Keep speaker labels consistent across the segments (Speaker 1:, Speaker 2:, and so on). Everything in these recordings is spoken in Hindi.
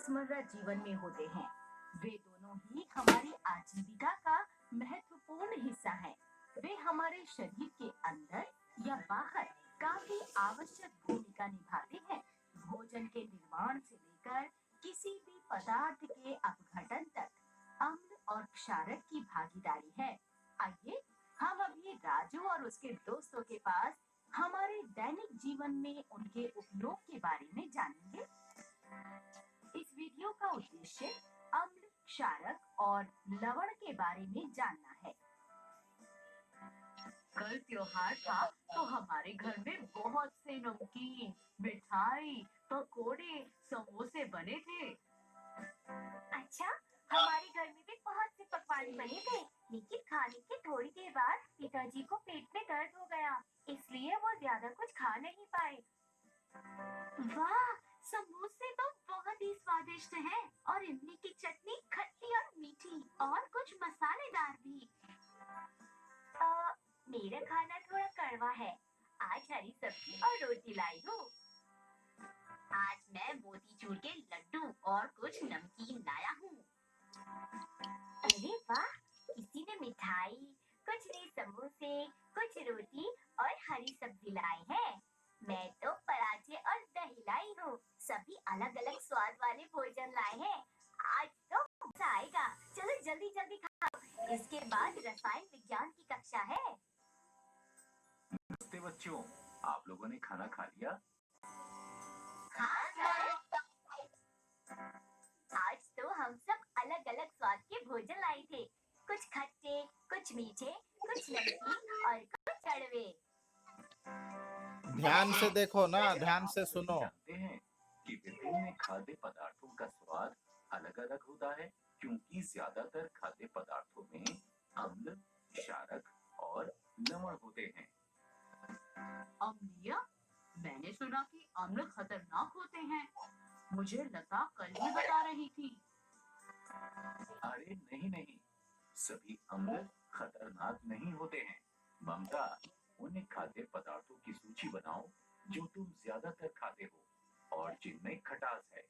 Speaker 1: रोजमर्रा जीवन में होते हैं। वे दोनों ही हमारी आजीविका का महत्वपूर्ण हिस्सा हैं। वे हमारे शरीर के अंदर या बाहर काफी आवश्यक भूमिका निभाते हैं। भोजन के निर्माण से लेकर किसी भी पदार्थ के अपघटन तक अम्ल और क्षारक की भागीदारी है। आइए हम अभी राजू और उसके दोस्तों के पास हमारे दैनिक जीवन में उनके उपयोग के बारे में जानेंगे। इस वीडियो का उद्देश्य अम्ल, क्षारक और लवण के बारे में जानना है। कल त्योहार था तो हमारे घर में बहुत से नमकीन, मिठाई, पकोड़े, समोसे बने थे।
Speaker 2: अच्छा, हमारे घर में भी बहुत से पकवान बने थे, लेकिन खाने के थोड़ी देर बाद पिताजी को पेट में दर्द हो गया, इसलिए वो ज्यादा कुछ खा नहीं पाए। वाह, समोसे तो बहुत ही स्वादिष्ट हैं और इमली की चटनी खट्टी और मीठी और कुछ मसालेदार भी। मेरा खाना थोड़ा कड़वा है। आज हरी सब्जी और रोटी लाई हूँ। आज मैं मोतीचूर के लड्डू और कुछ नमकीन लाया हूँ। अरे वाह, किसी ने मिठाई, कुछ ने समोसे, कुछ रोटी और हरी सब्जी लाई है। मैं तो पराठे और दही लाई हूँ। सभी अलग अलग स्वाद वाले भोजन लाए हैं। आज तो मजा आएगा। चलो जल्दी जल्दी खाओ, इसके बाद रसायन विज्ञान की कक्षा है।
Speaker 3: नमस्ते बच्चों, आप लोगों ने खाना खा लिया?
Speaker 2: हाँ सर। आज तो हम सब अलग अलग स्वाद के भोजन लाए थे। कुछ खट्टे, कुछ मीठे, कुछ नमकीन और कुछ कड़वे।
Speaker 4: ध्यान से देखो ना, ध्यान से सुनो।
Speaker 3: जानते हैं कि विभिन्न खाद्य पदार्थों का स्वाद अलग अलग होता है, क्योंकि ज्यादातर खाद्य पदार्थों में अम्ल, क्षारक और लवण होते हैं।
Speaker 1: अम्लीय? मैंने सुना कि अम्ल खतरनाक होते हैं। मुझे लता कल ही बता रही थी।
Speaker 3: अरे नहीं नहीं, सभी अम्ल खतरनाक नहीं होते हैं। ममता, उन खाद्य पदार्थों की सूची बनाओ जो तुम ज्यादातर खाते हो और जिनमें खटास है।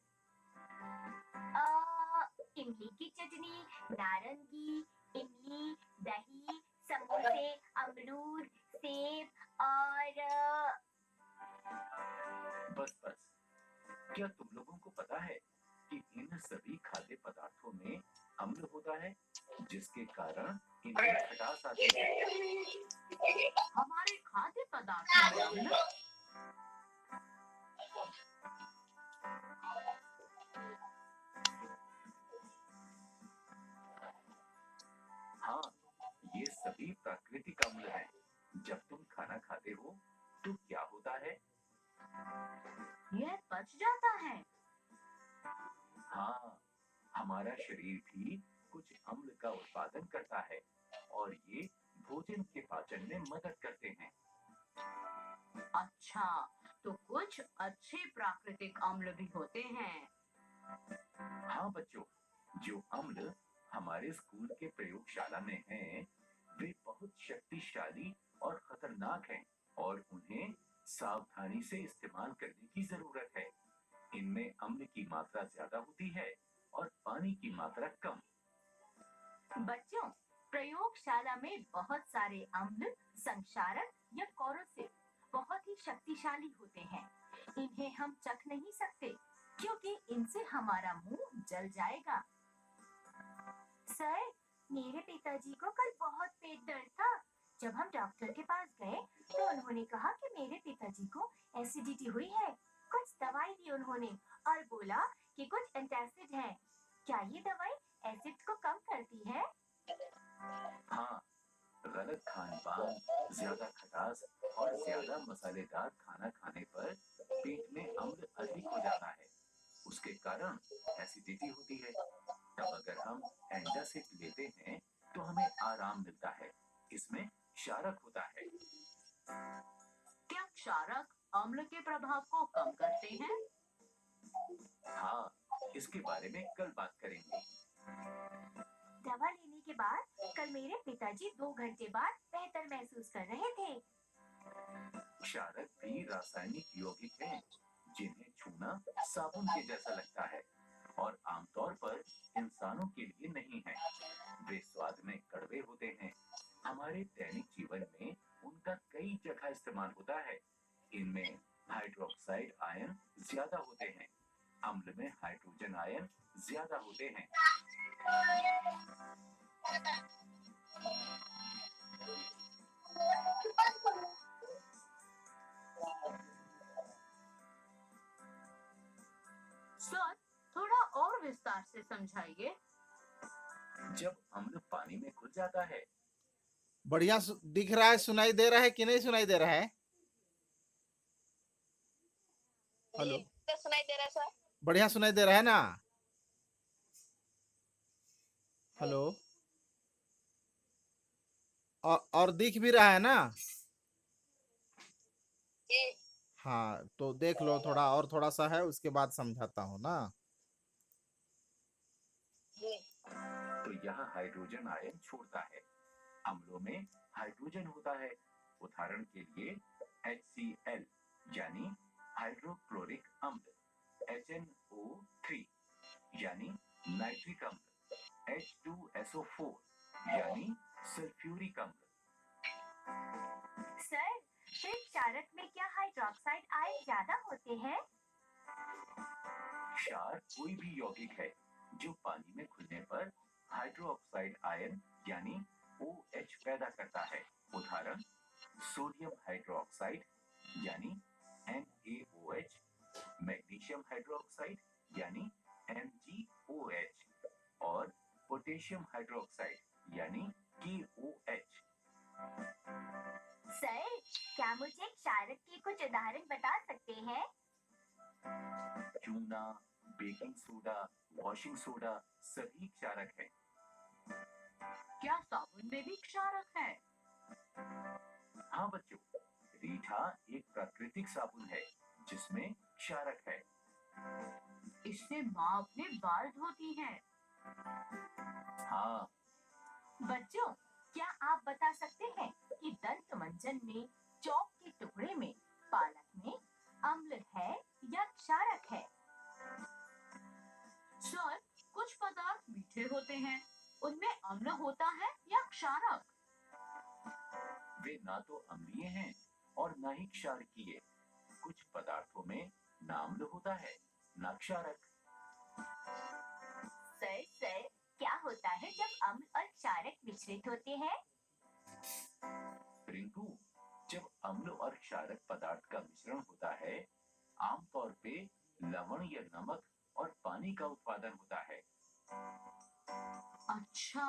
Speaker 2: इमली की चटनी, नारंगी, इमली, दही, समोसे, अमरूद, सेब और
Speaker 3: बस बस, क्या तुम लोगों को पता है कि इन सभी खाद्य पदार्थों में अम्ल होता है, जिसके कारण इनमें खटास आती है।
Speaker 1: हमारे खाद्य पदार्थों में अम्ल?
Speaker 3: हाँ, ये सभी प्राकृतिक अम्ल हैं। जब तुम खाना खाते हो तो क्या होता है?
Speaker 1: यह पच जाता है।
Speaker 3: हाँ, हमारा शरीर भी कुछ अम्ल का उत्पादन करता है और ये भोजन के पाचन में मदद करते हैं।
Speaker 1: अच्छा, तो कुछ अच्छे प्राकृतिक अम्ल भी होते हैं।
Speaker 3: हाँ बच्चों, जो अम्ल हमारे स्कूल के प्रयोगशाला में हैं, वे बहुत शक्तिशाली और खतरनाक हैं और उन्हें सावधानी से इस्तेमाल करने की जरूरत है। इनमें अम्ल की मात्रा ज्यादा होती है और पानी की मात्रा कम।
Speaker 1: बच्चों, प्रयोगशाला में बहुत सारे अम्ल, संक्षारक या कोरोसिव बहुत ही शक्तिशाली होते हैं। इन्हें हम चख नहीं सकते क्योंकि इनसे हमारा मुंह जल जाएगा।
Speaker 2: सर, मेरे पिताजी को कल बहुत पेट दर्द था। जब हम डॉक्टर के पास गए तो उन्होंने कहा कि मेरे पिताजी को एसिडिटी हुई है। कुछ दवाई दी उन्होंने और बोला कि कुछ एंटासिड है। क्या ये दवाई एसिड को कम करती है?
Speaker 3: हाँ, गलत खान-पान, ज्यादा खटास और ज्यादा मसालेदार खाना खाने पर पेट में अम्ल अधिक हो जाता है। उसके कारण एसिडिटी होती है। तब अगर हम एंटासिड लेते हैं तो हमें आराम मिलता है। इसमें क्षारक होता है।
Speaker 1: क्या क्षारक अम्ल के प्रभाव को कम करते हैं?
Speaker 3: हाँ, इसके बारे में कल बात करेंगे।
Speaker 2: दवा लेने के बाद कल मेरे पिताजी 2 घंटे बाद बेहतर महसूस कर रहे थे।
Speaker 3: क्षारक भी रासायनिक यौगिक हैं, जिन्हें छूना साबुन के जैसा लगता है और आमतौर पर इंसानों के लिए नहीं है। वे स्वाद में कड़वे होते हैं। हमारे दैनिक जीवन में उनका कई जगह इस्तेमाल होता है। इनमें हाइड्रोक्साइड आयन ज्यादा होते हैं। अम्ल में हाइड्रोजन आयन ज्यादा होते हैं।
Speaker 1: सर, थोड़ा और विस्तार से समझाइए।
Speaker 3: जब अम्ल पानी में घुल जाता है,
Speaker 4: बढ़िया दिख रहा है, सुनाई दे रहा है कि नहीं सुनाई दे रहा है? हेलो,
Speaker 5: तो सुनाई दे रहा है सर।
Speaker 4: बढ़िया सुनाई दे रहा है ना? हेलो, और दिख भी रहा है ना?
Speaker 5: जी
Speaker 4: हाँ, तो देख लो, थोड़ा और थोड़ा सा है, उसके बाद समझाता हूँ ना।
Speaker 5: जी
Speaker 3: तो यह हाइड्रोजन आयन छोड़ता है। अम्लों में हाइड्रोजन होता है। उदाहरण के लिए HCl यानी हाइड्रोक्लोरिक अम्ल, HNO3 यानी नाइट्रिक अम्ल, H2SO4 यानी सल्फ्यूरिक अम्ल।
Speaker 2: सर, फिर क्षारक में क्या हाइड्रोक्साइड आयन ज्यादा होते हैं?
Speaker 3: क्षार कोई भी यौगिक है जो पानी में घुलने पर हाइड्रोक्साइड आयन यानी OH पैदा करता है। उदाहरण सोडियम हाइड्रोक्साइड यानी NaOH, मैग्नीशियम हाइड्रोक्साइड यानी MgOH और पोटेशियम हाइड्रोक्साइड यानी KOH।
Speaker 2: सर, क्या मुझे क्षारक के कुछ उदाहरण बता सकते हैं?
Speaker 3: चूना, बेकिंग सोडा, वॉशिंग सोडा सभी क्षारक हैं।
Speaker 1: क्या साबुन में भी क्षारक है?
Speaker 3: हाँ बच्चों, रीठा एक प्राकृतिक साबुन है जिसमें क्षारक है।
Speaker 1: इससे माँ अपने बाल धोती है।
Speaker 3: हाँ,
Speaker 1: बच्चों, क्या आप बता सकते हैं कि दंत मंजन में चौक के टुकड़े में पालक में अम्ल है या क्षारक है? सर, कुछ पदार्थ मीठे होते हैं, उनमें अम्ल होता है या क्षारक?
Speaker 3: वे ना तो अम्लीय हैं और ना ही क्षारकीय। कुछ पदार्थों में ना अम्ल होता है, ना क्षारक।
Speaker 2: सर, क्या होता है जब अम्ल और क्षारक मिश्रित होते हैं?
Speaker 3: रिंकू, जब अम्ल और क्षारक पदार्थ का मिश्रण होता है, आमतौर पे लवण या नमक और पानी का उत्पादन होता है।
Speaker 1: अच्छा,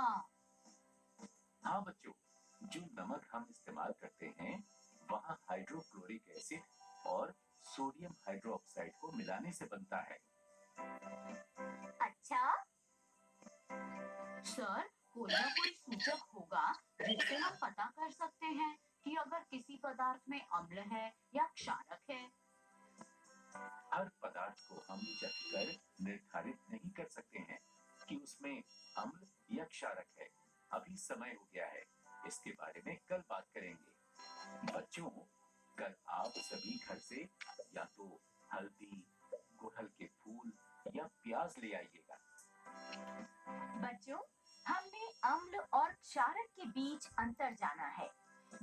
Speaker 3: हाँ बच्चों, जो नमक हम इस्तेमाल करते हैं वहाँ हाइड्रोक्लोरिक एसिड और सोडियम हाइड्रोक्साइड को मिलाने से बनता है।
Speaker 2: अच्छा,
Speaker 1: सर, कोई ना कोई सूचक होगा जिससे हम पता कर सकते हैं कि अगर किसी पदार्थ में अम्ल है या क्षारक है।
Speaker 3: हर पदार्थ को हम चख कर निर्धारित नहीं कर सकते हैं कि उसमें अम्ल या क्षारक है। अभी समय हो गया है, इसके बारे में कल बात करेंगे। बच्चों, कल आप सभी घर से या तो हल्दी, गुड़हल के फूल या प्याज ले आइएगा।
Speaker 1: बच्चों, हमने अम्ल और क्षारक के बीच अंतर जाना है।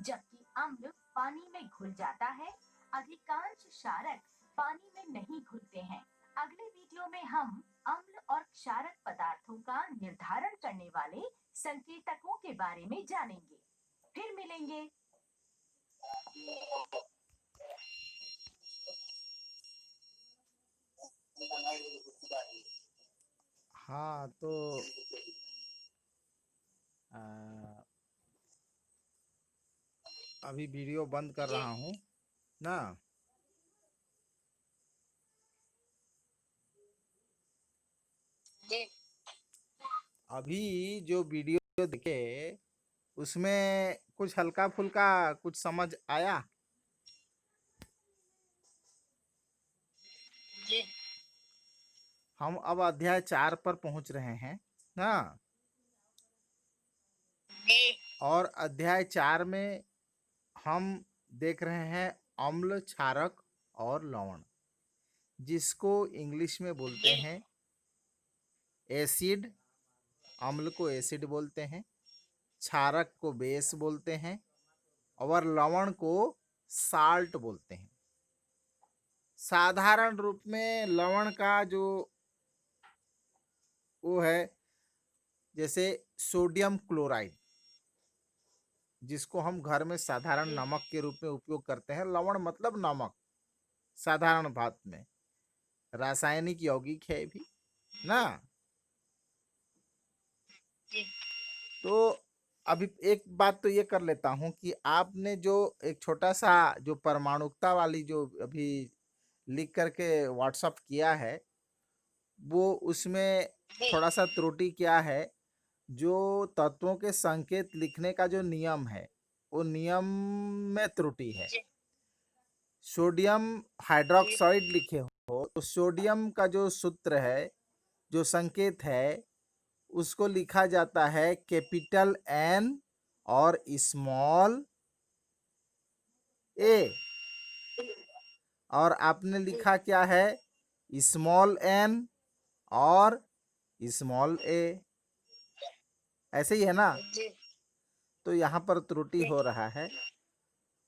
Speaker 1: जबकि अम्ल पानी में घुल जाता है, अधिकांश क्षारक पानी में नहीं घुलते हैं। अगले वीडियो में हम अम्ल और क्षारक पदार्थों का निर्धारण करने वाले संकेतकों के बारे में जानेंगे। फिर मिलेंगे।
Speaker 4: हाँ, तो आ, अभी वीडियो बंद कर रहा हूँ ना।
Speaker 5: जी
Speaker 4: अभी जो वीडियो देखे उसमें कुछ हल्का फुल्का कुछ समझ आया?
Speaker 5: जी
Speaker 4: हम अब अध्याय 4 पर पहुंच रहे हैं ना।
Speaker 5: जी
Speaker 4: और अध्याय 4 में हम देख रहे हैं अम्ल, क्षारक और लवण, जिसको इंग्लिश में बोलते
Speaker 5: जी
Speaker 4: हैं एसिड, अम्ल को एसिड बोलते हैं, क्षारक को बेस बोलते हैं और लवण को साल्ट बोलते हैं। साधारण रूप में लवण का जो वो है, जैसे सोडियम क्लोराइड, जिसको हम घर में साधारण
Speaker 2: जी
Speaker 4: नमक के रूप में उपयोग करते हैं। लवण मतलब नमक साधारण बात में, रासायनिक यौगिक है भी ना।
Speaker 2: जी
Speaker 4: तो अभी एक बात तो ये कर लेता हूँ कि आपने जो एक छोटा सा जो परमाणुकता वाली जो अभी लिख करके व्हाट्सअप किया है, वो उसमें
Speaker 2: जी
Speaker 4: थोड़ा सा त्रुटि क्या है। जो तत्वों के संकेत लिखने का जो नियम है, वो नियम में त्रुटि है।
Speaker 2: जी
Speaker 4: सोडियम
Speaker 2: जी
Speaker 4: हाइड्रोक्साइड लिखे हो तो सोडियम का जो सूत्र है, जो संकेत है, उसको लिखा जाता है कैपिटल एन और स्मॉल ए। और आपने लिखा क्या है, स्मॉल एन और स्मॉल ए, ऐसे ही है ना।
Speaker 2: जी
Speaker 4: तो यहाँ पर त्रुटि
Speaker 2: जी
Speaker 4: हो रहा है।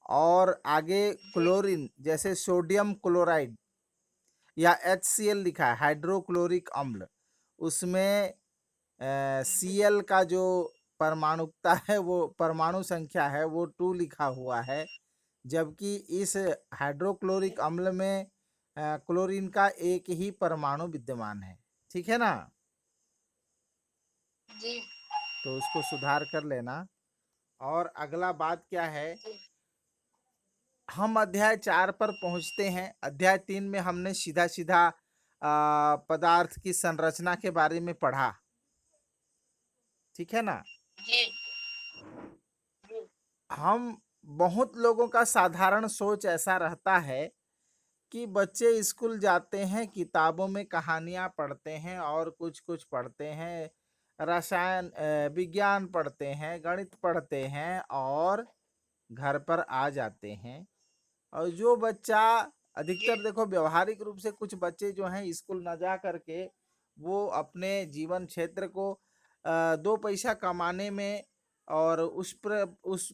Speaker 4: और आगे क्लोरीन, जैसे सोडियम क्लोराइड या HCl लिखा है, हाइड्रोक्लोरिक अम्ल, उसमें Cl का जो परमाणुकता है, वो परमाणु संख्या है, वो 2 लिखा हुआ है। जबकि इस हाइड्रोक्लोरिक अम्ल में क्लोरीन का एक ही परमाणु विद्यमान है। ठीक है ना।
Speaker 2: जी
Speaker 4: तो उसको सुधार कर लेना। और अगला बात क्या है, हम अध्याय 4 पर पहुंचते हैं। अध्याय 3 में हमने सीधा सीधा पदार्थ की संरचना के बारे में पढ़ा। ठीक है ना।
Speaker 2: जी जी
Speaker 4: हम बहुत लोगों का साधारण सोच ऐसा रहता है कि बच्चे स्कूल जाते हैं, किताबों में कहानियाँ पढ़ते हैं और कुछ कुछ पढ़ते हैं, रसायन विज्ञान पढ़ते हैं, गणित पढ़ते हैं और घर पर आ जाते हैं। और जो बच्चा
Speaker 2: जी
Speaker 4: अधिकतर देखो, व्यवहारिक रूप से कुछ बच्चे जो हैं स्कूल न जा करके वो अपने जीवन क्षेत्र को 2 पैसा कमाने में और उस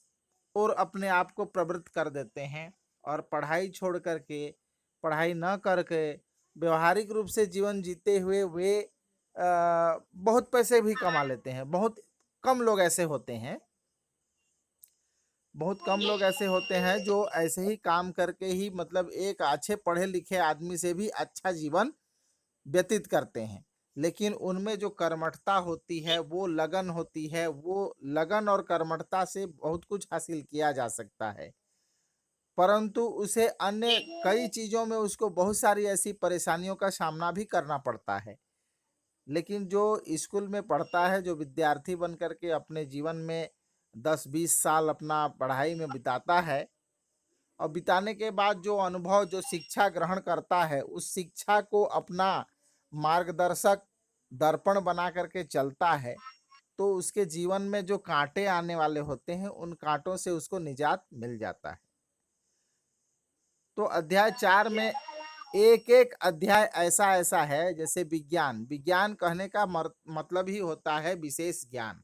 Speaker 4: और अपने आप को प्रवृत्त कर देते हैं। और पढ़ाई छोड़ करके, पढ़ाई न करके व्यवहारिक रूप से जीवन जीते हुए वे बहुत पैसे भी कमा लेते हैं। बहुत कम लोग ऐसे होते हैं, बहुत कम लोग ऐसे होते हैं जो ऐसे ही काम करके ही, मतलब एक अच्छे पढ़े लिखे आदमी से भी अच्छा जीवन व्यतीत करते हैं। लेकिन उनमें जो कर्मठता होती है, वो लगन होती है, वो लगन और कर्मठता से बहुत कुछ हासिल किया जा सकता है। परंतु उसे अन्य कई चीज़ों में उसको बहुत सारी ऐसी परेशानियों का सामना भी करना पड़ता है। लेकिन जो स्कूल में पढ़ता है, जो विद्यार्थी बन कर के अपने जीवन में 10-20 साल अपना पढ़ाई में बिताता है, और बिताने के बाद जो अनुभव, जो शिक्षा ग्रहण करता है, उस शिक्षा को अपना मार्गदर्शक दर्पण बना करके चलता है, तो उसके जीवन में जो कांटे आने वाले होते हैं, उन कांटों से उसको निजात मिल जाता है। तो अध्याय 4 में एक एक अध्याय ऐसा ऐसा है, जैसे विज्ञान, विज्ञान कहने का मतलब ही होता है विशेष ज्ञान।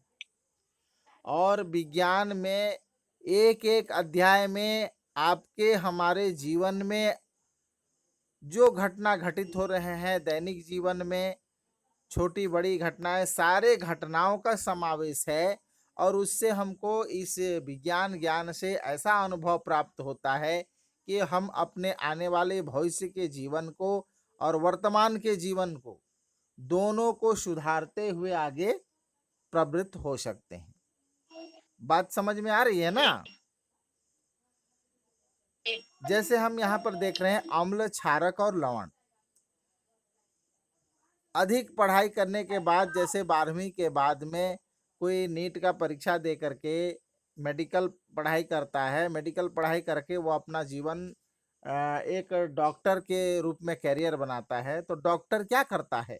Speaker 4: और विज्ञान में एक एक अध्याय में आपके हमारे जीवन में जो घटना घटित हो रहे हैं दैनिक जीवन में, छोटी बड़ी घटनाएं, सारे घटनाओं का समावेश है। और उससे हमको इस विज्ञान ज्ञान से ऐसा अनुभव प्राप्त होता है कि हम अपने आने वाले भविष्य के जीवन को और वर्तमान के जीवन को, दोनों को सुधारते हुए आगे प्रवृत्त हो सकते हैं। बात समझ में आ रही है ना। जैसे हम यहाँ पर देख रहे हैं अम्ल, क्षारक और लवण। अधिक पढ़ाई करने के बाद, जैसे 12वीं के बाद में कोई नीट का परीक्षा दे करके मेडिकल पढ़ाई करता है, मेडिकल पढ़ाई करके वो अपना जीवन एक डॉक्टर के रूप में करियर बनाता है। तो डॉक्टर क्या करता है,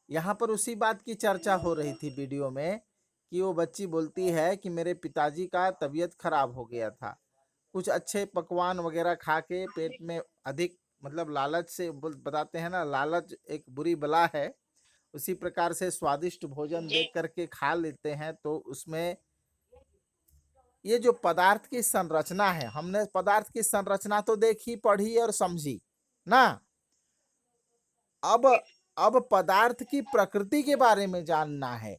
Speaker 4: यहाँ पर उसी बात की चर्चा हो रही थी वीडियो में, कि वो बच्ची बोलती है कि मेरे पिताजी का तबीयत खराब हो गया था, कुछ अच्छे पकवान वगैरह खा के पेट में अधिक, मतलब लालच से बताते हैं ना, लालच एक बुरी बला है, उसी प्रकार से स्वादिष्ट भोजन
Speaker 2: जी
Speaker 4: देख करके खा लेते हैं, तो उसमें ये जो पदार्थ की संरचना है, हमने पदार्थ की संरचना तो देखी, पढ़ी और समझी ना। अब अब पदार्थ की प्रकृति के बारे में जानना है,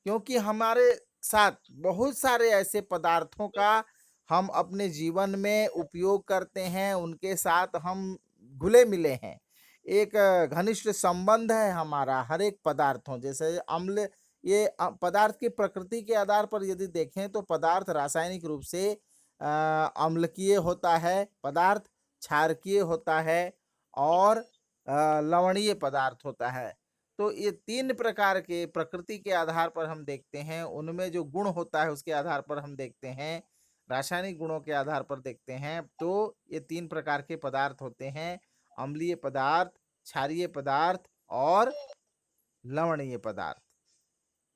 Speaker 4: क्योंकि हमारे साथ बहुत सारे ऐसे पदार्थों का हम अपने जीवन में उपयोग करते हैं, उनके साथ हम घुले मिले हैं। एक घनिष्ठ संबंध है हमारा हर एक पदार्थों, जैसे अम्ल, ये पदार्थ की प्रकृति के आधार पर यदि देखें तो पदार्थ रासायनिक रूप से अम्लकीय होता है, पदार्थ क्षारकीय होता है और लवणीय पदार्थ होता है। तो ये 3 प्रकार के प्रकृति के आधार पर हम देखते हैं, उनमें जो गुण होता है उसके आधार पर हम देखते हैं, रासायनिक गुणों के आधार पर देखते हैं। तो ये 3 प्रकार के पदार्थ होते हैं, अम्लीय पदार्थ, क्षारीय पदार्थ और लवणीय पदार्थ,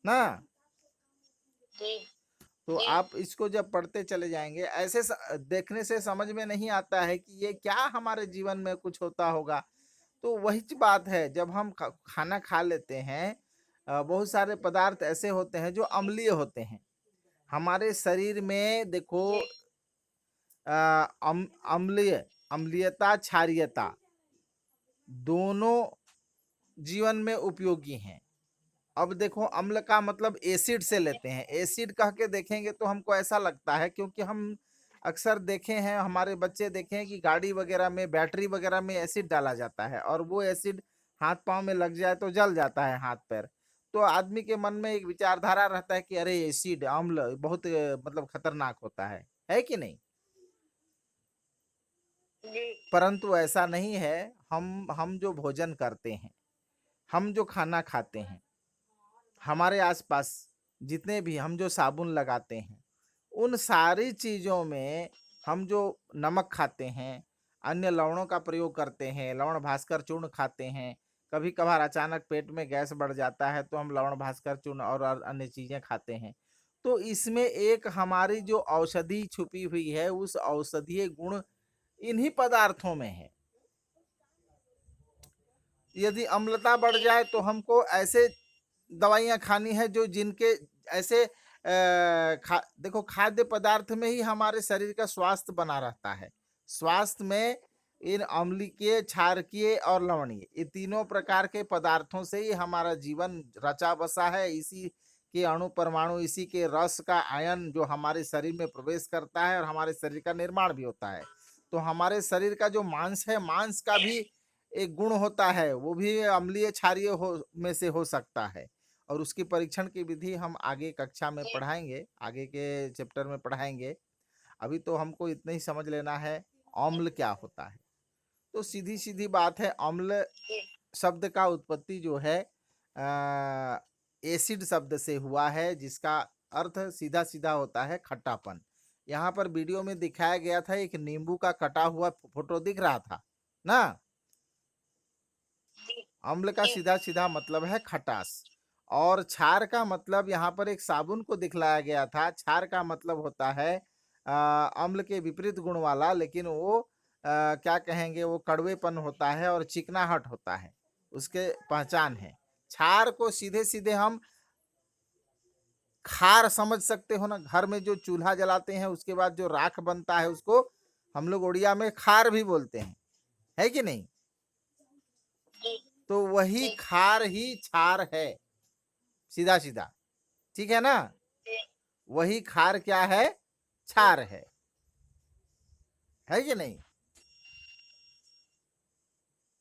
Speaker 4: ना?
Speaker 2: जी
Speaker 4: तो
Speaker 2: जी
Speaker 4: आप इसको जब पढ़ते चले जाएँगे, ऐसे देखने से समझ में नहीं आता है कि ये क्या हमारे जीवन में कुछ होता होगा। तो वही बात है, जब हम खाना खा लेते हैं, बहुत सारे पदार्थ ऐसे होते हैं जो अम्लीय होते हैं। हमारे शरीर में देखो,
Speaker 2: जी
Speaker 4: अ, अम्लीय, अम्लीयता, क्षारीयता दोनों जीवन में उपयोगी हैं। अब देखो, अम्ल का मतलब एसिड से लेते हैं। एसिड कह के देखेंगे तो हमको ऐसा लगता है, क्योंकि हम अक्सर देखे हैं, हमारे बच्चे देखे हैं कि गाड़ी वगैरह में, बैटरी वगैरह में एसिड डाला जाता है और वो एसिड हाथ पाँव में लग जाए तो जल जाता है हाथ पैर। तो आदमी के मन में एक विचारधारा रहता है कि अरे एसिड, अम्ल बहुत मतलब खतरनाक होता है कि नहीं?
Speaker 2: जी
Speaker 4: परंतु ऐसा नहीं है। हम जो भोजन करते हैं, हम जो खाना खाते हैं, हमारे आसपास जितने भी हम जो साबुन लगाते हैं, उन सारी चीज़ों में हम जो नमक खाते हैं, अन्य लवणों का प्रयोग करते हैं, लवण भास्कर चूर्ण खाते हैं, कभी कभार अचानक पेट में गैस बढ़ जाता है तो हम लवण भास्कर चूर्ण और अन्य चीज़ें खाते हैं। तो इसमें एक हमारी जो औषधि छुपी हुई है, उस औषधीय गुण इन्हीं पदार्थों में है। यदि अम्लता बढ़ जाए तो हमको ऐसे दवाइयाँ खानी है जो जिनके ऐसे देखो, खाद्य पदार्थ में ही हमारे शरीर का स्वास्थ्य बना रहता है। स्वास्थ्य में इन अम्लीय, क्षारकीय और लवणीय, ये तीनों प्रकार के पदार्थों से ही हमारा जीवन रचा बसा है। इसी के अणु परमाणु, इसी के रस का आयन जो हमारे शरीर में प्रवेश करता है और हमारे शरीर का निर्माण भी होता है। तो हमारे शरीर का जो मांस है, मांस का भी एक गुण होता है, वो भी अम्लीय, क्षारीय हो में से हो सकता है। और उसकी परीक्षण की विधि हम आगे कक्षा में पढ़ाएँगे, आगे के चैप्टर में पढ़ाएँगे। अभी तो हमको इतना ही समझ लेना है, अम्ल क्या होता है। तो सीधी-सीधी बात है, अम्ल
Speaker 2: जी
Speaker 4: शब्द का उत्पत्ति जो है एसिड शब्द से हुआ है, जिसका अर्थ सीधा-सीधा होता है खट्टापन। यहाँ पर वीडियो में दिखाया गया था, एक नींबू का कटा हुआ फ़ोटो दिख रहा था, ना?
Speaker 2: जी
Speaker 4: अम्ल का
Speaker 2: जी
Speaker 4: सीधा-सीधा मतलब है खटास, और क्षार का मतलब यहाँ पर एक साबुन को दिखलाया गया था। क्षार का मतलब होता है अम्ल के विपरीत गुण वाला, लेकिन वो क्या कहेंगे, वो कड़वेपन होता है और चिकनाहट होता है, उसके पहचान है। क्षार को सीधे-सीधे हम खार समझ सकते हो ना, घर में जो चूल्हा जलाते हैं उसके बाद जो राख बनता है उसको हम लोग उड़िया में खार भी बोलते हैं, है कि नहीं?
Speaker 2: जी
Speaker 4: तो वही
Speaker 2: जी
Speaker 4: खार ही क्षार है, सीधा-सीधा, ठीक है ना?
Speaker 2: जी
Speaker 4: वही खार क्या है? क्षार है कि नहीं?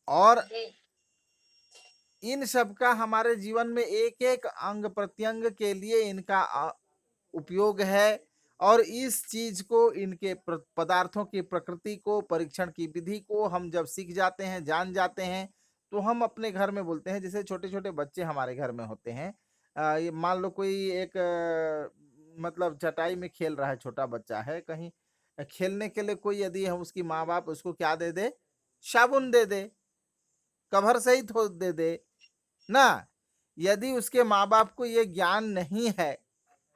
Speaker 4: और
Speaker 2: जी
Speaker 4: इन सब का हमारे जीवन में एक-एक अंग प्रत्यंग के लिए इनका उपयोग है, और इस चीज़ को, इनके पदार्थों की प्रकृति को, परीक्षण की विधि को हम जब सीख जाते हैं, जान जाते हैं, तो हम अपने घर में बोलते हैं। जैसे छोटे-छोटे बच्चे हमारे घर में होते हैं, ये मान लो कोई एक मतलब चटाई में खेल रहा है, छोटा बच्चा है, कहीं खेलने के लिए कोई यदि हम, उसकी माँ-बाप उसको क्या दे दे? साबुन दे दे, कवर सहित हो दे दे, ना? यदि उसके माँ-बाप को ये ज्ञान नहीं है,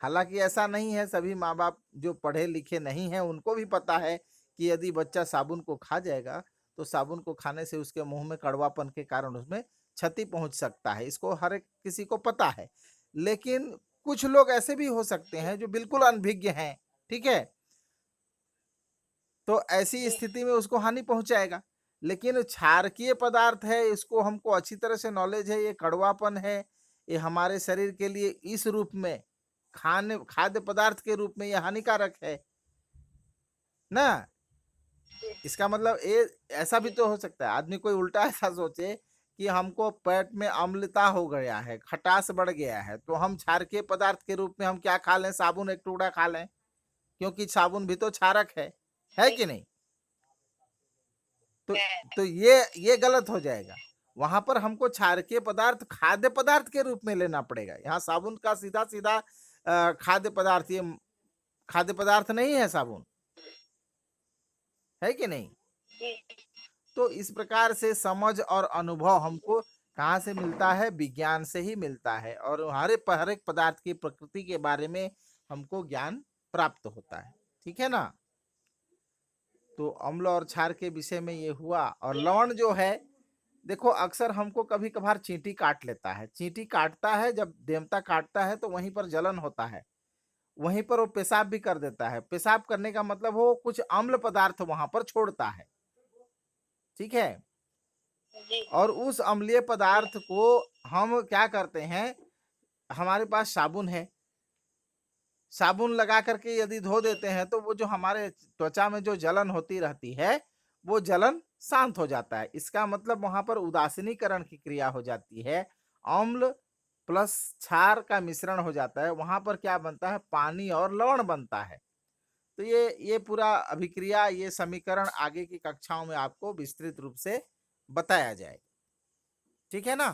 Speaker 4: हालाँकि ऐसा नहीं है, सभी माँ-बाप जो पढ़े-लिखे नहीं हैं, उनको भी पता है कि यदि बच्चा साबुन को खा जाएगा, तो साबुन को खाने से उसके मुँह में कड़वापन के कारण उसमें क्षति पहुंच सकता है, इसको हर एक किसी को पता है। लेकिन कुछ लोग ऐसे भी हो सकते हैं जो बिल्कुल अनभिज्ञ हैं, ठीक है? तो ऐसी स्थिति में उसको हानि पहुंचाएगा। लेकिन क्षारकीय पदार्थ है, इसको हमको अच्छी तरह से नॉलेज है, ये कड़वापन है, ये हमारे शरीर के लिए इस रूप में खाद्य पदार्थ के रूप में ये हानिकारक है ना। इसका मतलब ये ऐसा भी तो हो सकता है, आदमी कोई उल्टा ऐसा सोचे कि हमको पेट में अम्लता हो गया है, खटास बढ़ गया है, तो हम क्षारकीय पदार्थ के रूप में हम क्या खा लें, साबुन एक टुकड़ा खा लें, क्योंकि साबुन भी तो क्षारक है कि नहीं? तो तो ये गलत हो जाएगा। वहां पर हमको क्षारकीय पदार्थ खाद्य पदार्थ के रूप में लेना पड़ेगा। यहाँ साबुन का सीधा सीधा खाद्य पदार्थ, ये खाद्य पदार्थ नहीं है साबुन, है कि नहीं? तो इस प्रकार से समझ और अनुभव हमको कहाँ से मिलता है? विज्ञान से ही मिलता है, और हर एक पदार्थ की प्रकृति के बारे में हमको ज्ञान प्राप्त होता है, ठीक है ना। तो अम्ल और क्षार के विषय में ये हुआ। और लवण जो है, देखो अक्सर हमको कभी कभार चींटी काट लेता है, चींटी काटता है, जब देवता काटता है तो वहीं पर जलन होता है, वहीं पर वो पेशाब भी कर देता है। पेशाब करने का मतलब वो कुछ अम्ल पदार्थ वहां पर छोड़ता है, ठीक है। और उस अम्लीय पदार्थ को हम क्या करते हैं, हमारे पास साबुन है, साबुन लगा करके यदि धो देते हैं तो वो जो हमारे त्वचा में जो जलन होती रहती है, वो जलन शांत हो जाता है। इसका मतलब वहां पर उदासीनीकरण की क्रिया हो जाती है, अम्ल प्लस क्षार का मिश्रण हो जाता है, वहां पर क्या बनता है, पानी और लवण बनता है। तो ये पूरा अभिक्रिया, ये समीकरण आगे की कक्षाओं में आपको विस्तृत रूप से बताया जाए, ठीक है ना।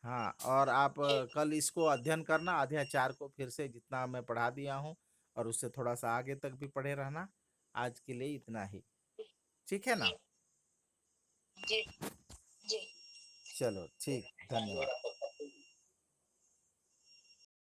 Speaker 4: हाँ, और आप कल इसको अध्ययन करना, अध्याय 4 को फिर से जितना मैं पढ़ा दिया हूँ, और उससे थोड़ा सा आगे तक भी पढ़े रहना। आज के लिए इतना ही, ठीक है ना। चलो ठीक, धन्यवाद।